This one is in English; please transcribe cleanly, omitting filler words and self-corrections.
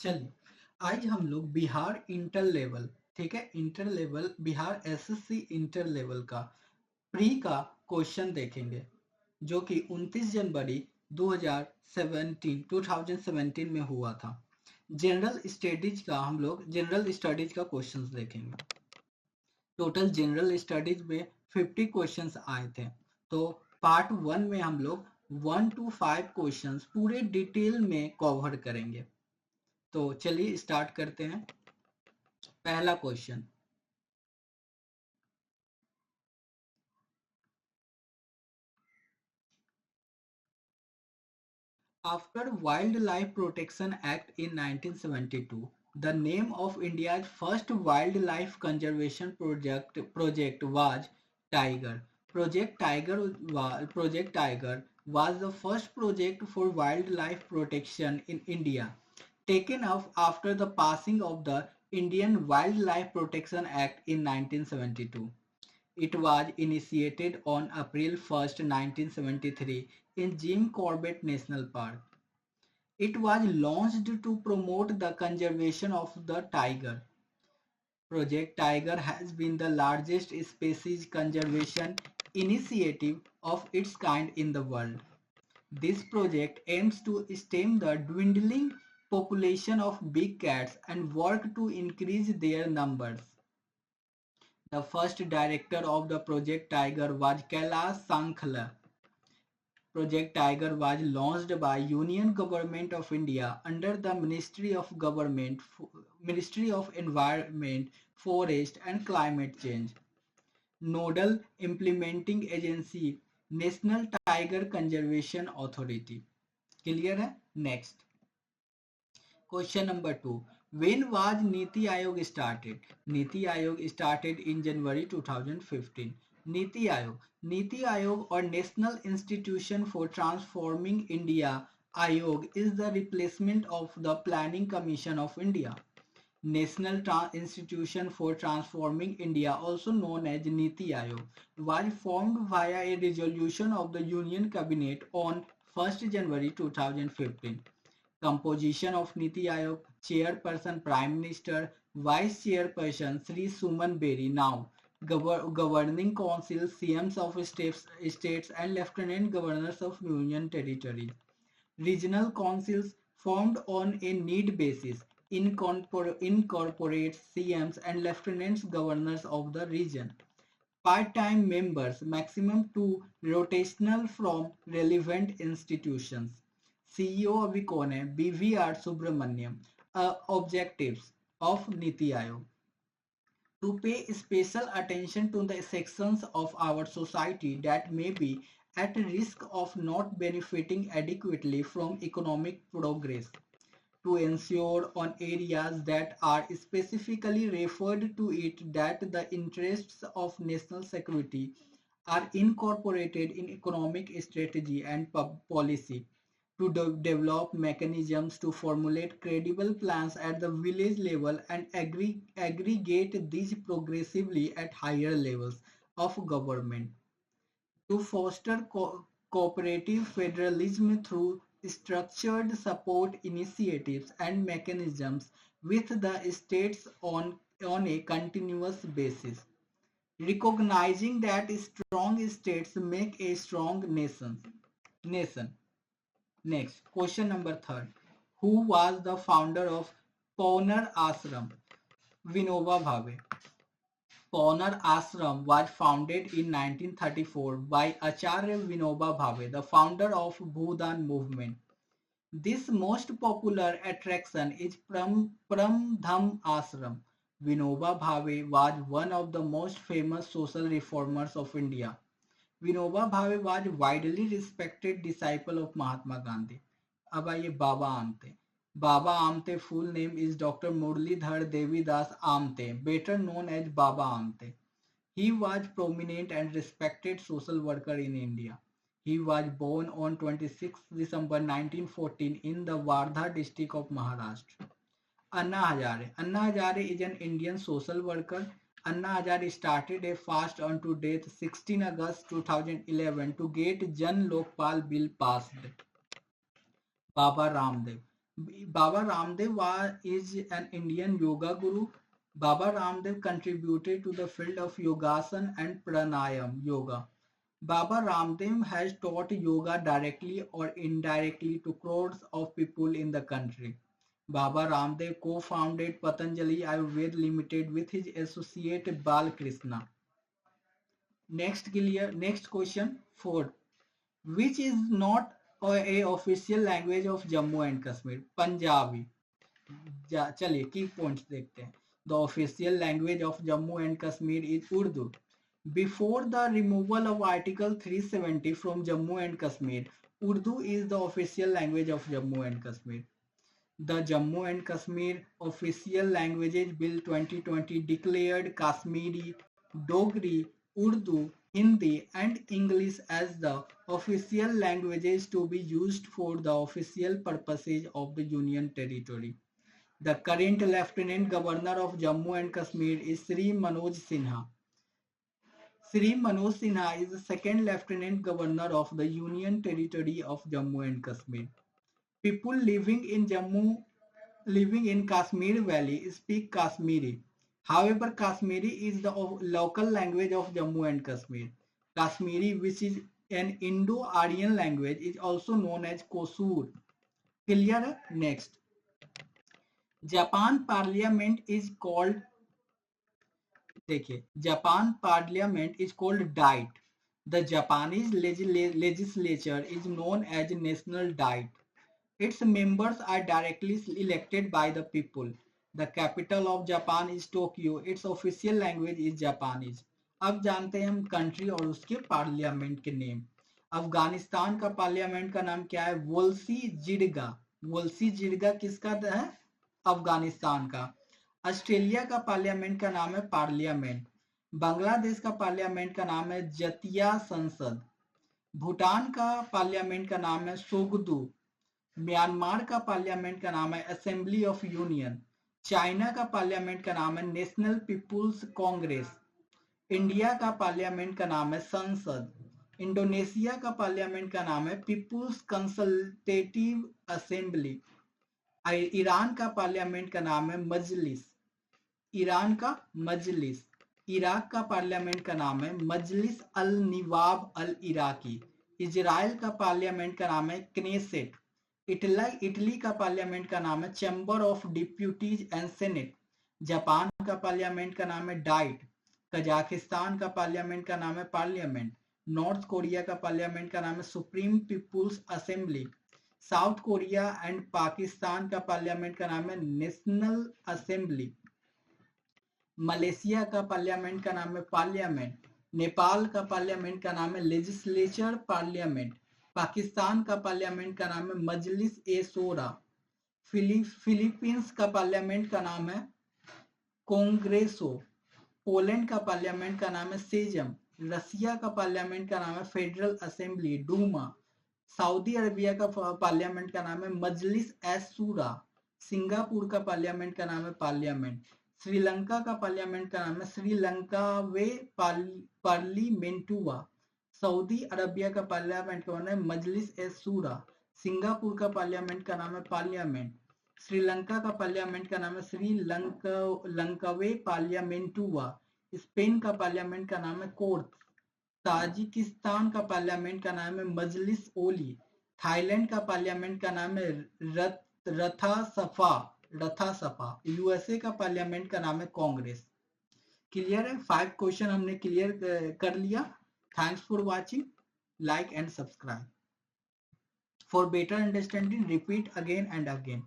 चलिए, आज हम लोग बिहार इंटर लेवल, ठीक है, inter level Bihar SSC inter level का प्री का क्वेश्चन देखेंगे, जो कि 29 जनवरी 2017 में हुआ था। जनरल स्टडीज का हम लोग जनरल स्टडीज का क्वेश्चंस देखेंगे। टोटल जनरल स्टडीज में 50 क्वेश्चंस आए थे। तो पार्ट 1 में हम लोग 1 to 5 क्वेश्चंस पूरे डिटेल में कवर करेंगे। तो चलिए स्टार्ट करते हैं। पहला question, after wild life protection act in 1972, the name of India's first wildlife conservation project was Tiger. Project Tiger was the first project for wildlife protection in India, taken up after the passing of the Indian Wildlife Protection Act in 1972. It was initiated on April 1, 1973 in Jim Corbett National Park. It was launched to promote the conservation of the tiger. Project Tiger has been the largest species conservation initiative of its kind in the world. This project aims to stem the dwindling population of big cats and work to increase their numbers. The first director of the Project Tiger was Kailash Sankla. Project Tiger was launched by Union Government of India under the Ministry of Environment, Forest and Climate Change. Nodal implementing agency, National Tiger Conservation Authority. Clear है? Next. Question number 2. When was Niti Aayog started? Niti Aayog started in January 2015. Niti Aayog or National Institution for Transforming India Aayog is the replacement of the Planning Commission of India. National Institution for Transforming India, also known as Niti Aayog, was formed via a resolution of the Union Cabinet on 1st January 2015. Composition of Niti Aayog: Chairperson Prime Minister, Vice Chairperson Sri Suman Beri. Now, Governing Council, CMs of states and Lieutenant Governors of Union Territories. Regional councils formed on a need basis incorporates CMs and Lieutenant Governors of the region. Part-time members, maximum 2, rotational from relevant institutions. CEO अभी कौन है? BVR Subramaniam. Objectives of Niti Aayog: to pay special attention to the sections of our society that may be at risk of not benefiting adequately from economic progress, to ensure on areas that are specifically referred to it that the interests of national security are incorporated in economic strategy and policy, to develop mechanisms to formulate credible plans at the village level and aggregate these progressively at higher levels of government, to foster cooperative federalism through structured support initiatives and mechanisms with the states on a continuous basis, recognizing that strong states make a strong nation. Next, question number 3. Who was the founder of Paunar Ashram? Vinoba Bhave. Paunar Ashram was founded in 1934 by Acharya Vinoba Bhave, the founder of Bhudan movement. This most popular attraction is Pramdham Ashram. Vinoba Bhave was one of the most famous social reformers of India. Vinoba Bhave was widely respected disciple of Mahatma Gandhi. अब आइए Baba Amte. Baba Amte full name is Dr. Murlidhar Devidas Amte, better known as Baba Amte. He was prominent and respected social worker in India. He was born on 26 December 1914 in the Wardha district of Maharashtra. Anna Hazare. Anna Hazare is an Indian social worker. Anna Hazare started a fast unto death 16 August 2011 to get Jan Lokpal bill passed. Baba Ramdev. Baba Ramdev is an Indian yoga guru. Baba Ramdev contributed to the field of yogasan and pranayam yoga. Baba Ramdev has taught yoga directly or indirectly to crores of people in the country. Baba Ramdev co-founded Patanjali Ayurveda Limited with his associate Balkrishna. Next question 4. Which is not a official language of Jammu and Kashmir? Punjabi. चलिए की points देखते हैं. The official language of Jammu and Kashmir is Urdu. Before the removal of Article 370 from Jammu and Kashmir, Urdu is the official language of Jammu and Kashmir. The Jammu and Kashmir Official Languages Bill 2020 declared Kashmiri, Dogri, Urdu, Hindi and English as the official languages to be used for the official purposes of the Union Territory. The current Lieutenant Governor of Jammu and Kashmir is Sri Manoj Sinha. Sri Manoj Sinha is the second Lieutenant Governor of the Union Territory of Jammu and Kashmir. People living in Kashmir Valley speak Kashmiri. However, Kashmiri is the local language of Jammu and Kashmir. Kashmiri, which is an Indo-Aryan language, is also known as Kosur. Clear? Next. Japan Parliament is called, देखिए, Japan Parliament is called Diet. The Japanese legislature is known as National Diet. Its members are directly elected by the people. The capital of Japan is Tokyo. Its official language is Japanese. अब जानते हैं हम country और उसके parliament के name. Afghanistan का parliament का नाम क्या है? वोल्सी जिरगा. वोल्सी जिरगा किसका है? अफगानिस्तान का. ऑस्ट्रेलिया का पार्लियामेंट का नाम है पार्लियामेंट. बांग्लादेश का पार्लियामेंट का नाम है जतिया संसद. भूटान का पार्लियामेंट का नाम है सोगदू. म्यांमार का पार्लियामेंट का नाम है असेंबली ऑफ यूनियन. चाइना का पार्लियामेंट का नाम है नेशनल पीपुल्स कांग्रेस. इंडिया का पार्लियामेंट का नाम है संसद. इंडोनेशिया का पार्लियामेंट का नाम है पीपुल्स कंसल्टेटिव असेंबली. ईरान का पार्लियामेंट का नाम है मजलिस. ईरान का मजलिस. इराक का पार्लियामेंट का नाम है मजलिस अल निवाब अल इराकी. इजराइल का पार्लियामेंट का नाम है क्नेसेट. इटली का पार्लियामेंट का नाम है chamber of deputies and senate. Japan का पार्लियामेंट का नाम है डाइट. कजाकिस्तान का पार्लियामेंट का नाम है पार्लियामेंट. नॉर्थ कोरिया का पार्लियामेंट का नाम है Supreme People's Assembly. South Korea and Pakistan का पार्लियामेंट का नाम है नेशनल असेंबली. मलेशिया का पार्लियामेंट का नाम है पार्लियामेंट. नेपाल का पार्लियामेंट का नाम है लेजिस्लेचर पार्लियामेंट. पाकिस्तान का पार्लियामेंट का नाम है मजलिस ए शोरा. फिलीपींस का पार्लियामेंट का नाम है कांग्रेसो. पोलैंड का पार्लियामेंट का नाम है सेजम. रसिया का पार्लियामेंट का नाम है federal assembly Duma. Saudi Arabia का पार्लियामेंट का नाम है मजलिस एस शूरा. सिंगापुर का पार्लियामेंट का नाम है पार्लियामेंट. श्रीलंका का पार्लियामेंट का नाम है श्रीलंका वे पार्लिमेंटुआ. सऊदी अरबिया का पार्लियामेंट का नाम है मजलिस ए शूरा. सिंगापुर का पार्लियामेंट का नाम है पार्लियामेंट. श्रीलंका का पार्लियामेंट का नाम है श्रीलंकावे पार्लियामेंटुआ. स्पेन का पार्लियामेंट का नाम है कोर्ट. ताजिकिस्तान का पार्लियामेंट का नाम है मजलिस ओली. थाईलैंड का पार्लियामेंट का नाम है रथा सफा. यूएसए का पार्लियामेंट का नाम है कांग्रेस. क्लियर है? 5 क्वेश्चन हमने क्लियर कर लिया. Thanks for watching. Like and subscribe. For better understanding, repeat again and again.